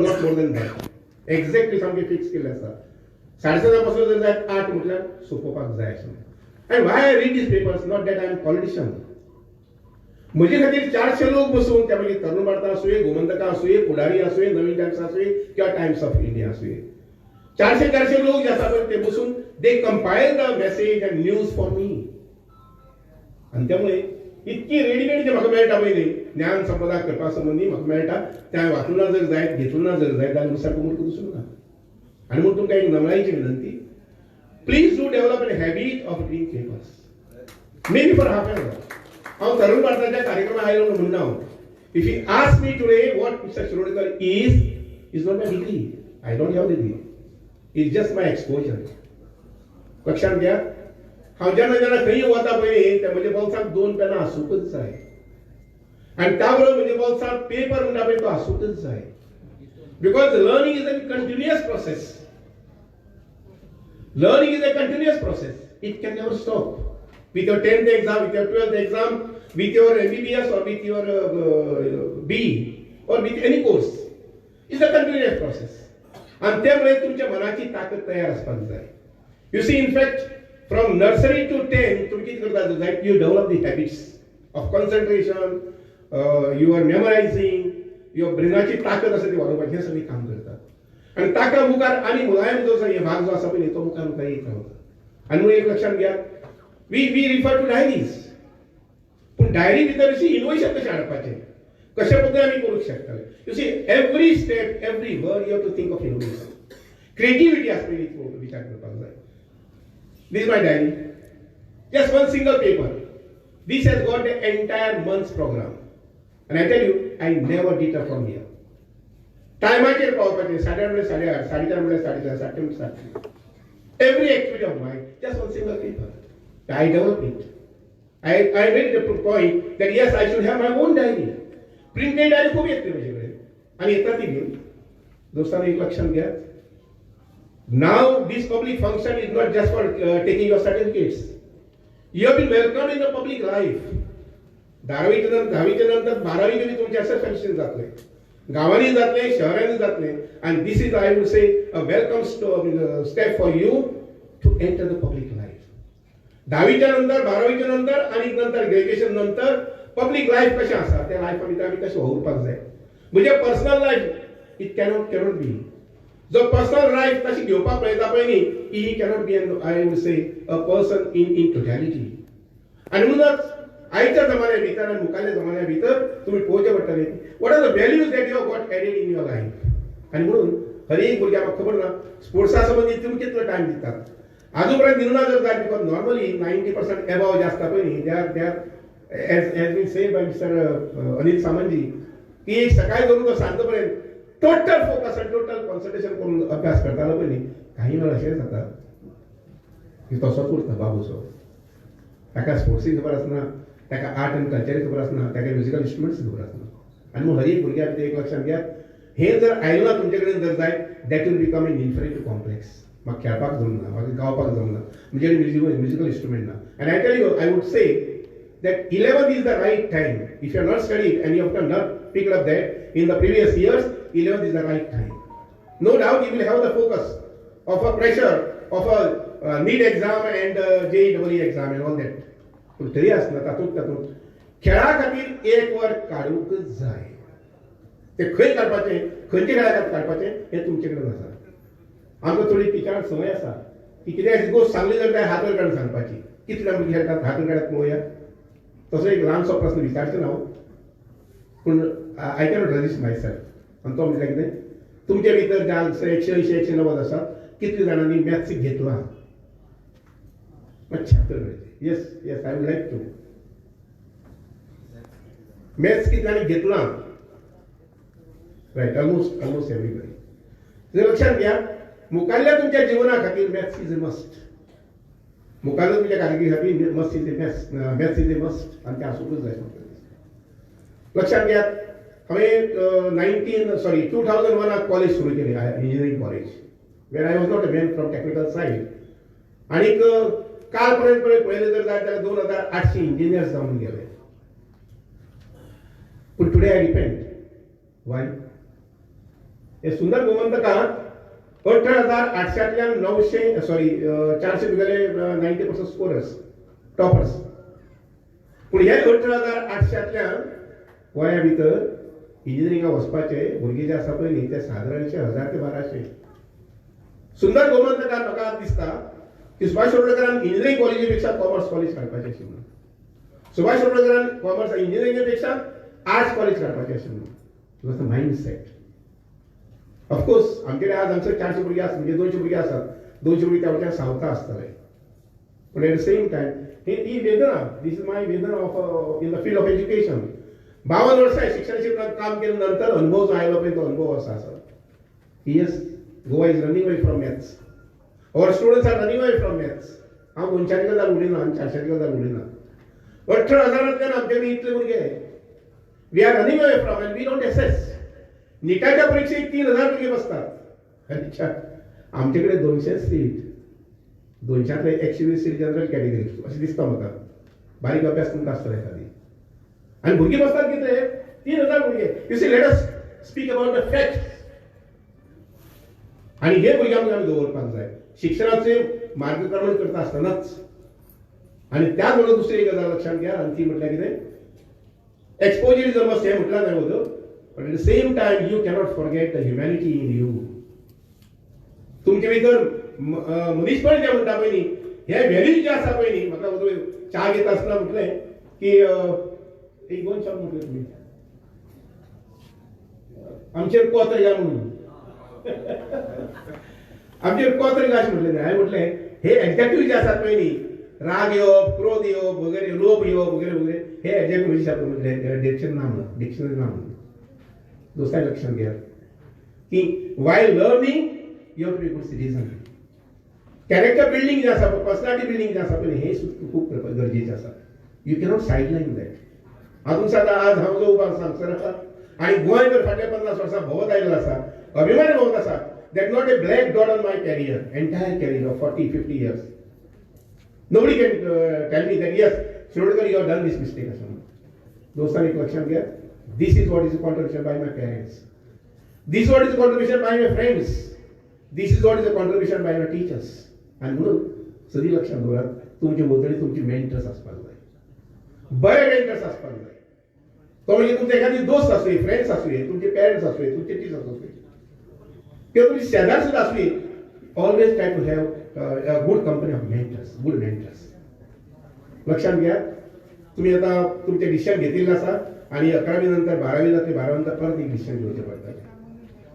Not more than that. Exactly सामकें fix केल्लें आसा. 7:30 पासून जर जाय 8 म्हटल्यार सोंपोवपाक जाय अशें. And why I read these papers, not that I am politician. म्हजे खातीर 400 लोक बसून, त्या मागीर तरुण भारत आसूं, गोमंतका आसूं, पुढारी आसूं, नवीन टायम्स आसूं किंवा टायम्स ऑफ इंडिया आसूं, 400 लोक जे आसा पळय ते बसून they compile the message and news for me. आनी त्यामुळे इतकी रेडीमेड जे म्हाका मेळटा पळय न्ही, ज्ञान संपदा करपा संबंधी म्हाका मेळटा, त्या वाचूना जर जायत, घेतूना जर जायत जाल्यार सारको मूर्ख दिसूं ना. आनी म्हणून तुमकां एक नमळायेची विनंती, please do develop an habit of reading papers, may be for half an hour. हांव तरुण भारताच्या कार्यक्रमाक आयलो म्हणून म्हणना. If you ask me today what mister Shirodkar is not my degree. I don't have degree. Is just my exposure. लक्षात घ्या, हांव जेन्ना जेन्ना खंय वता पळय त्या म्हज्या बोल्सांत 2 पेनां आसूंकच जाय. आनी त्या बरोबर म्हज्या बोल्सांत पेपर म्हणटा पळय तो आसूंकच जाय. Because learning is a continuous process. Learning is a continuous process. It can never stop. With your 10th exam, with your 12th exam, with your MBBS or with your B or with any course, it's a continuous process. And त्यामुळे तुमच्या मनाची ताकद तयार असपाक जाय. You see, in fact, from nursery to 10, तुम्ही किती करता जाय, you develop the habits of concentration, you are memorizing, your ब्रेनाची ताकद असते ती वाढवपाची, हे सगळी काम करतात. आणि ताका मुखार आणि मुलायम जो हे भाग जो आसा पळय तो मुखार मुखार येत रावता. आनी म्हणून एक लक्षात घ्या, वी रिफर टू डायरीज, पूण डायरी भितर अशी इनोव्हेशन कशें हाडपाचें, कशे पद्दतीन आमी करूंक शकतले. You see, every step, every word you have to think of innovation. Creativity आसता पळय विचार करपाक जाय. This is my diary. Just one single paper. This has got the entire month's program. And I tell you, I never deter from here. टायमाचेर पावपाचें, 8:30 म्हळ्यार 8:30, 4:30 म्हळ्यार 4:30, 7:00 म्हळ्यार 7:00. Every activity of mine, just one single paper. I develop it. I made the point that yes, I should have my own diary. Printed diary खूप येते माझ्याकडे आणि येतात ती घेऊन. दोस्तांनो एक लक्षात घ्या. Now this public function is not just for taking your certificates. You have been welcomed in the public life. 10वीच्या नंतर 12वी तुम्ही तुमचे असं फंक्शन जातले, गावांनी जातले, शहरांनी जातले. आणि this is I would say a welcome step for you to enter the public life. 10वीच्या नंतर, 12वीच्या नंतर आणि नंतर ग्रॅज्युएशन नंतर पब्लिक लाईफ कशें आसा त्या लायफा भितर आमी कशें वावरपाक जाय. म्हणजे personal life it cannot be. जो पर्सनल लाईफ तशी घेवपाक पळयता पळय न्ही, he cannot be an I would say a person in totality. आनी म्हणूनच आयच्या जमान्या भितर आनी मुखाल्ल्या जमान्या भितर तुम्ही पळोवचें पडटलें what are the values that you have got added in your life. आनी म्हणून हर एक भुरग्याक म्हाका खबर ना स्पोर्ट्सा संबंधी तुमी कितलो टायम दितात. आजून पर्यंत दिवना जर जाय, बिकॉज नॉर्मली 90% एबाव जे आसता पळय न्ही, they are as been said by mister Anil Samantji, की एक सकाळी धरून तो सांज पर्यंत टोटल फोकस आनी टोटल कॉन्सन्ट्रेशन करून अभ्यास करतालो पळय न्ही. काही वेळा अशें जाता की तसोच उरता बाबूसो. ताका स्पोर्ट्सय खबर आसना, ताका आर्ट आनी कल्चरय खबर आसना, ताका म्युजिकल इन्स्ट्रुमेंट्स खबर आसना. आनी म्हणून हर एक भुरग्याक भितर एक लक्षात घ्या, हे जर आयलो ना तुमचे कडेन जर जाय, that will become an inferior complex. म्हाका खेळपाक जमना, म्हाका गावपाक जमना, म्हणजे म्युजिकल इन्स्ट्रुमेंट ना. आनी I tell you, I would say that 11th is the right time. If you have not studied and you have not picked up that in the previous years, 11th is the right time. No doubt you will have the focus of a pressure of a NEET exam and JEE exam and all that. पण तरी असना तातूंत खेळा खातीर एक वर काडूंकच जाय. ते खंय काडपाचें, खंयच्या खेळा काडपाचें हें तुमचे कडेन आसा. आमकां थोडी टिचरांक संवय आसा की कितें गोश्ट सांगली जाल्यार हात वर काडून सांगपाची. कितले भुरगे खेळटात, हात वर काडत पळोवया. तसो एक ल्हानसो प्रश्न विचारचो ना हांव, पूण I cannot resist my self. आनी तो म्हणटा कितें, तुमचे भितर जे 180, 190 आसात, कितले जाणांनी मॅथ्स घेतला? मातशें उत्तर मेळचें. Yes, I would like to. Maths कितल्यांनी घेतला? Right, almost everybody. जर लक्षात घ्या, मुखाल्ल्या तुमच्या जिवना खातीर मॅथ्स इज अ मस्ट. मुखाल्ल्या तुमच्या कारकिर्दी खातीर मॅथ्स इज ए मस्ट, आनी तें आसूंकच जाय. लक्षात घ्या, हांवें 2001 कॉलेज सुरू केलें, engineering college, where I was not a man from technical side. आनीक काल पर्यंत पळयलें जर जायत जाल्यार 2800 इंजिनियर्स जावन गेले. पूण टुडे आय डिपेंड. वाय? हे सुंदर गोमंतकांत 18,800तल्यान 400 भितरले 90% स्कोरर्स टॉपर्स. पूण हे 18,800तल्यान गोंया भितर इंजिनियरिंगाक वचपाचे भुरगे जे आसा पळय न्ही ते सादारणशे 1000 ते 1200. सुंदर गोमंतकांत म्हाका दिसता की सुभाष शिरोडकरान इंजिनियरिंग कॉलेजी पेक्षा कॉमर्स कॉलेज काडपाचें आशिल्लें. सुभाष शिरोडकरान कॉमर्स इंजिनियरिंगे पेक्षा आर्ट्स कॉलेज काडपाचें आशिल्लें. It was the mind set. Of course आमचे आज आमचे 400 भुरगे आसात म्हणजे 200 भुरगे आसात. 200 भुरगे त्या वटेन सावता आसतले. पूण एट द सेम टायम ही वेदना, दिस इज माय वेदना of in the field of education. 52 वर्सां शिक्षण क्षेत्रात काम केल्या नंतर अनुभव जो आयलो पळय तो अनुभव असो आसा. Yes, Goa is running away from maths. Our students are running away from maths. हांव 200 गजाल उलयना आनी 400 गजाल उलयना. 18,000तल्यान आमच्याकडे इतले भुरगे we are running away from and we don't assess. निटाच्या परीक्षेक 3,000 भुरगे बसतात. अच्छा, आमच्याकडे 200 सीट, 200तले 120 सीट जनरल कॅटेगरी अशें दिसता म्हाका. बारीक अभ्यास तुमकां आसतलो एखादी. आनी भुरगे बसतात कितले 3,000 भुरगे. You see, let us speak about the facts. आणि हे भुरग्यांक आमी दवरपाक जाय शिक्षणाचे मार्गक्रमण करता आसतनाच. आणि त्याच बरोबर दुसरी एक गजाल लक्षात घ्या आणि ती म्हटल्यार कितें एक्सपोजरिझम हे म्हटलां नाही होतं. But at the same time you cannot forget the humanity in you. तुमचे भितर मनीसपण जे म्हणटा पळय न्ही हे व्हॅल्यूज जे आसा पळय न्ही. म्हाका च्या घेता आसतना म्हटलें की एक 2 शब्द म्हटले तुमी आमचेर कोत्र या म्हणून. आमचे कोत्र अशें म्हटलें. हांवें म्हटलें हे एडजेक्टिव्ह जे आसात पळय न्ही राग येवप, क्रोध येवप वगैरे, लोभ येवप वगैरे वगैरे हे एडजेक्टिव्ह शब्द म्हटले डिक्शनरी नाम. दोस्तांनी लक्षात घ्या की while learning you have to be good citizen. Character building जे आसा पर्सनॅलिटी बिल्डिंग जे आसा पळय हे खूप गरजेचें आसा. You cannot sideline that. हांव तुमकां सांगता आज हांव जो उबो आसा हांगसर आणि गोंयभर फाटल्या 50 वर्सां भोंवत आयिल्लो आसा, अभिमान भोंवत आसा. That not a black dot on my career, entire career of 40-50 years. Nobody can tell me that yes, Shirodkar, you have done this mistake. दोस्तांनी एक लक्षात घ्या. This is what is the contribution by my parents. This is what is the contribution by my friends. This is what is the contribution by my teachers. आणि म्हणून सदी लक्षात दवरा तुमचे भोंवतणी तुमचे मेंटर्स आसपाक जाय. बरे मेंटर्स आसपाक जाय. तो म्हणजे तुमचे एखादी दोस्त आसूं, फ्रेंड्स आसूं, तुमचे पेरेंट्स आसूं, तुमचे टीचर्स आसूं किंवा तुमचे शेजार सुद्धा आसूं. Always try to have good company of mentors, good mentors. लक्षात घ्या तुम्ही आता तुमचे डिसिजन घेतिल्ले आसा आणि 11वी नंतर 12वी जाते 12वी नंतर परत एक डिसिजन घेवचें पडटलें.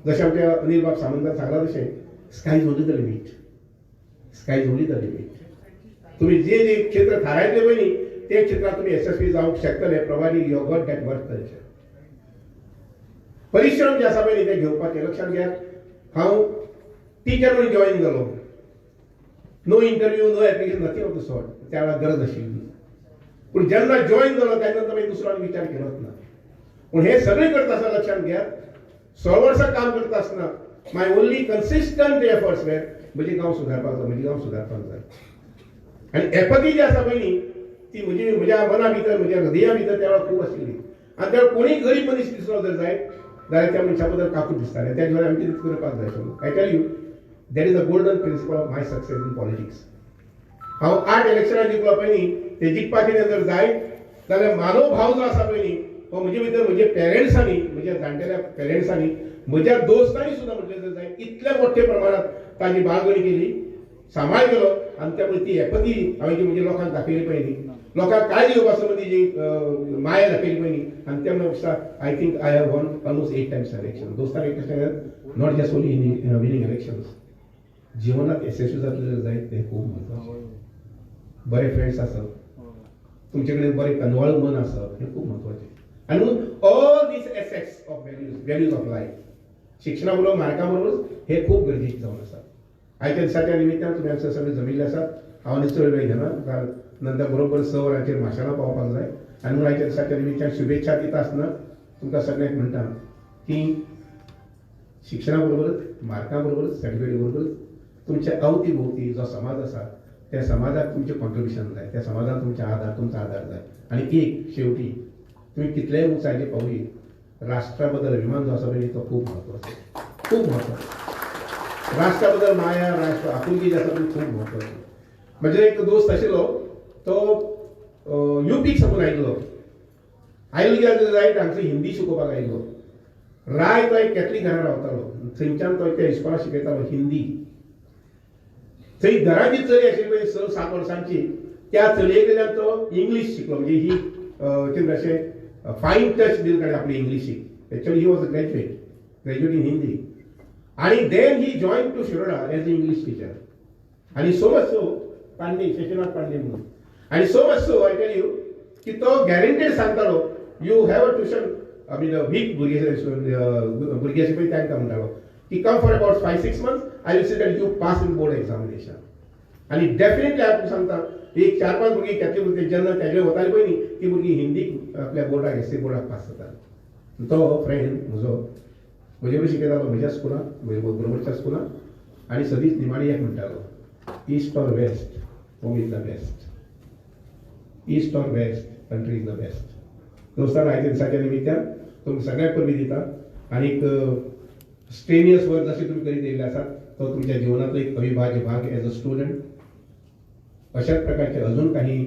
जशें आमच्या अनिल बाब सामंतान सांगला तशें sky is only the limit. Sky is only the limit. तुम्ही जे जे क्षेत्र थारायतले पळय न्ही ते क्षेत्रात तुम्ही यशस्वी जावंक शकतले providing you got that work culture. परिश्रम जे आसा पळय न्ही ते घेवपाचे. लक्षात घ्या हांव टीचर म्हणून जॉईन जालो. No interview, no application, nothing of the sort. त्या वेळार गरज आशिल्ली. पूण जेन्ना जॉईन जालो तेन्ना तुवें दुसरो आनी विचार केलोच ना. पूण हे सगळें करता आसतना लक्षात घ्या 16 वर्सां काम करता आसतना माय ओनली कन्सिस्टंट एफर्ट्स वेर म्हजें गांव सुदारपाक जाय, म्हजें गांव सुदारपाक जाय. आनी एपथी जी आसा पळय न्ही ती म्हज्या मना भितर, म्हज्या हृदया भितर त्या वेळार खूब आशिल्ली. आनी त्या कोणी गरीब मनीस दिसलो जर जायत जाल्यार त्या मनशा बद्दल काकूट दिसतालें. त्या शिवाय आमी कितें करपाक जाय. I tell you that is the golden principle of my success in politics. हांव 8 इलेक्शनां जिंकलो पळय न्ही ते जिखपाक कितें जर जायत जाल्यार मानव भाव जो आसा पळय न्ही हो म्हजे भितर म्हजे पेरंट्सांनी, म्हज्या जाणटेल्या पेरंट्सांनी, म्हज्या दोस्तांनी सुद्दां म्हटलें जर जायत इतल्या मोठ्या प्रमाणात ताची बाळगणी केली, सांबाळ केलो. आनी त्यामुळे ती एपथी हांवें जी म्हणजे लोकांक दाखयली पळय न्ही, लोकांक काळजी घेवपा संबंधी जी माया दाखयली पळय न्ही, आनी त्यामुळे I think I have won almost 8 times election. दोस्तांक एक सांगत not just only in winning elections. जीवनात यशस्वी जातले जायत ते खूब महत्वाचें. बरे फ्रेंड्स आसप, तुमचे कडेन बरें कनवाळू मन आसप हें खूब महत्वाचें. आनी म्हणून all these assets of values of life शिक्षणा बरोबर मार्का बरोबर हे खूब गरजेचें जावन आसा. आयच्या दिसाच्या निमित्तान तुमी आमचे सगळे जमिल्ले आसात. हांव चड वेळ घेना कारण नंतर बरोबर 6 वरांचेर माशेलां पावपाक जाय. आनी म्हणून आयच्या दिसाच्या निमित्तान शुभेच्छा दिता आसतना तुमकां सगळ्यांक म्हणटा की शिक्षणा बरोबरच, मार्का बरोबरच, सर्टिफिकेट बरोबरच तुमच्या अवती भोवती जो समाज आसा त्या समाजाक तुमचें कॉन्ट्रिब्युशन जाय, त्या समाजाक तुमचो आदार जाय. आनी एक शेवटी तुम्ही कितल्याय उंचायेचेर पावली राष्ट्रा बद्दल अभिमान जो आसा पळय तो खूब महत्वाचो. खूप महत्वाचं. राष्ट्रा बद्दल माया, राष्ट्र आपुलकी जी आसा ती खूप महत्वाची. म्हजे एक दोस्त आशिल्लो तो यूपीक साकून आयिल्लो. आयिल्लो जायत हांगसर हिंदी शिकोवपाक आयिल्लो. राय तो एक कॅथलीक घरांत रावतालो. थंयच्यान तो त्या इस्कॉलाक शिकयतालो हिंदी. थंय घरांची चली आशिल्ली पळय 6-7 वर्सांची, त्या चलये कडल्यान तो इंग्लीश शिकलो. म्हणजे ही कितें अशें फायन टच दिली ताणें आपली इंग्लिशीक. Actually he was a graduate in Hindi. आणि then he join to Shiroda as a English teacher. आणि so much so Pande, Sheshnath Pande म्हणून. आणि so much so I tell you की तो गॅरंटेड सांगतालो you have a tuition. I mean weak भुरगे अशें पळय तांकां म्हणटालो की come for about 5-6 months I will see that you pass in board examination. आणि डेफिनेटली हांव तुका सांगता एक 4-5 भुरगीं कॅथलीक भुरगे जेन्ना तेजे वतालीं पळय न्ही ती भुरगीं हिंदीक आपल्या बोर्डाक एसए बोर्डाक पास जातालीं. तो फ्रेंड म्हजो म्हजे कडेन शिकयतालो म्हज्या स्कुलान, म्हज्या बरोबरच्या स्कुलान. आनी सदींच निमाणी एक म्हणटालो east or west home is the best. East or west country is the best. दोस्तान आयच्या दिसाच्या निमित्यान तुमकां सगळ्यांक परबी दिता. आनीक स्ट्रेनियस वर्क जशें तुमी करीत येयल्ले आसात तो तुमच्या जिवनाचो एक अविभाज्य भाग एज अ स्टुडंट. अशाच प्रकारचे अजून काही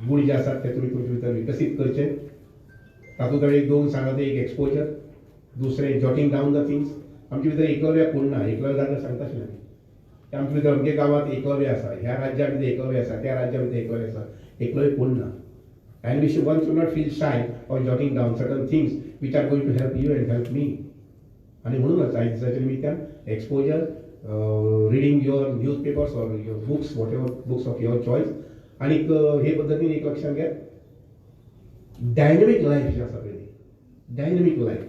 गुण जे आसात ते तुम्ही तुमच्या भितर विकसीत करचे. तातूंत एक 2 सांगता. एक एक्सपोजर, दुसरें जॉटिंग डावन द थिंग्स. आमचे भितर एकलव्य कोण ना. एकलव्य जाल्यार सांगता आशिल्लें आमी. आमचे भितर अमके गांवांत एकलव्य आसा, ह्या राज्या भितर एकलव्य आसा, त्या राज्या भितर एकलव्य आसा. एकलव्य कोण ना. And we should one should not feel shy of jotting down certain things which are going to help you and help me. आणि म्हणूनच आयच्या दिसाच्या निमित्यान exposure, reading your newspapers or your books, whatever books of your choice. आणि हे पद्धतीने एक लक्षात घ्या डायनॅमिक लाईफ जी आसा पळय डायनॅमिक लाईफ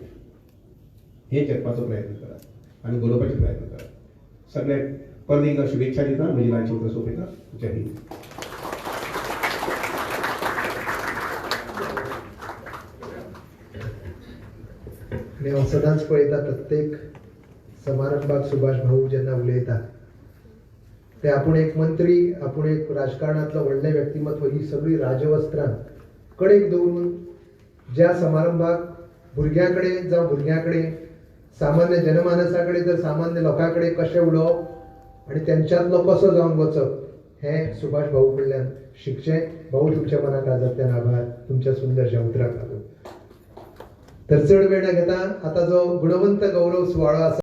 हे जगपाचो प्रयत्न करा आणि घडोवपाचे प्रयत्न करा. सगळ्याक परत एकदा शुभेच्छा दिता. म्हजी ल्हानशी उतर सोंपयता. जय हिंद. आणि हांव सदांच पळयता प्रत्येक समारंभाक सुभाष भाऊ जेन्ना उलयता ते आपूण एक मंत्री, आपूण एक राजकारणांतलो व्हडलें व्यक्तिमत्व ही सगळी राजवस्त्रां कडेक दवरून ज्या समारंभाक भुरग्यां कडेन जावं भुरग्यां कडेन सामान्य जनमानसा कडेन जर सामान्य लोकां कडेन कशें उलोवप आनी तेंच्यांतलो कसो जावन वचप हें सुभाष भाऊ कडल्यान शिकचें. भाऊ तुमच्या मनाक आजातल्यान आभार तुमच्या सुंदरशा उतराक लागून. तर चड वेळ न घेता आता जो गुणवंत गौरव सुवाळो आसा